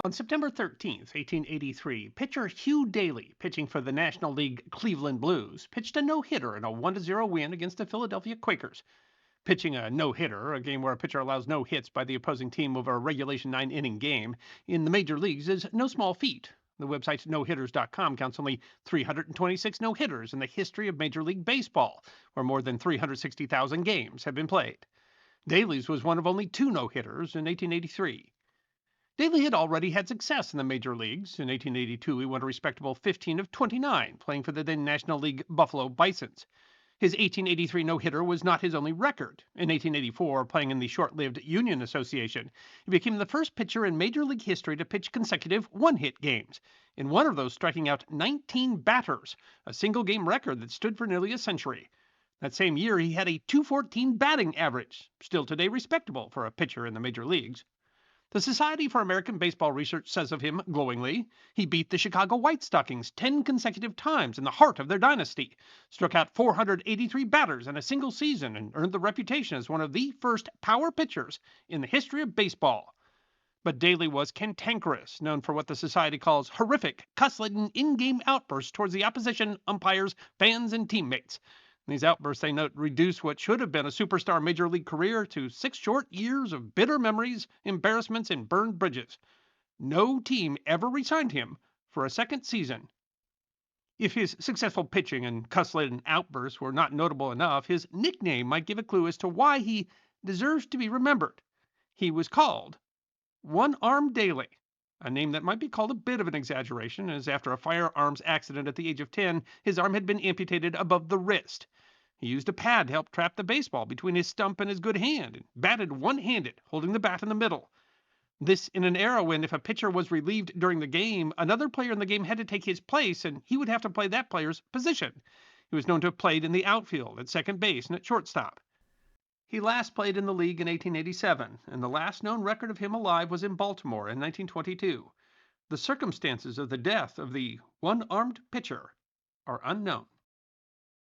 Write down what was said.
On September 13th, 1883, pitcher Hugh Daly, pitching for the National League Cleveland Blues, pitched a no-hitter in a 1-0 win against the Philadelphia Quakers. Pitching a no-hitter, a game where a pitcher allows no hits by the opposing team over a regulation 9-inning game, in the major leagues is no small feat. The website nohitters.com counts only 326 no-hitters in the history of Major League Baseball, where more than 360,000 games have been played. Daly's was one of only two no-hitters in 1883. Daly had already had success in the major leagues. In 1882, he won a respectable 15 of 29, playing for the then National League Buffalo Bisons. His 1883 no-hitter was not his only record. In 1884, playing in the short-lived Union Association, he became the first pitcher in Major League history to pitch consecutive one-hit games, in one of those striking out 19 batters, a single-game record that stood for nearly a century. That same year, he had a 214 batting average, still today respectable for a pitcher in the major leagues. The Society for American Baseball Research says of him, glowingly, he beat the Chicago White Stockings 10 consecutive times in the heart of their dynasty, struck out 483 batters in a single season, and earned the reputation as one of the first power pitchers in the history of baseball. But Daly was cantankerous, known for what the Society calls horrific, cuss-laden in-game outbursts towards the opposition, umpires, fans, and teammates. These outbursts, they note, reduce what should have been a superstar major league career to 6 short years of bitter memories, embarrassments, and burned bridges. No team ever re-signed him for a second season. If his successful pitching and cuss-laden outbursts were not notable enough, his nickname might give a clue as to why he deserves to be remembered. He was called One-Arm Daly, a name that might be called a bit of an exaggeration, as after a firearms accident at the age of 10, his arm had been amputated above the wrist. He used a pad to help trap the baseball between his stump and his good hand, and batted one-handed, holding the bat in the middle. This in an era when if a pitcher was relieved during the game, another player in the game had to take his place, and he would have to play that player's position. He was known to have played in the outfield, at second base, and at shortstop. He last played in the league in 1887, and the last known record of him alive was in Baltimore in 1922. The circumstances of the death of the one-armed pitcher are unknown.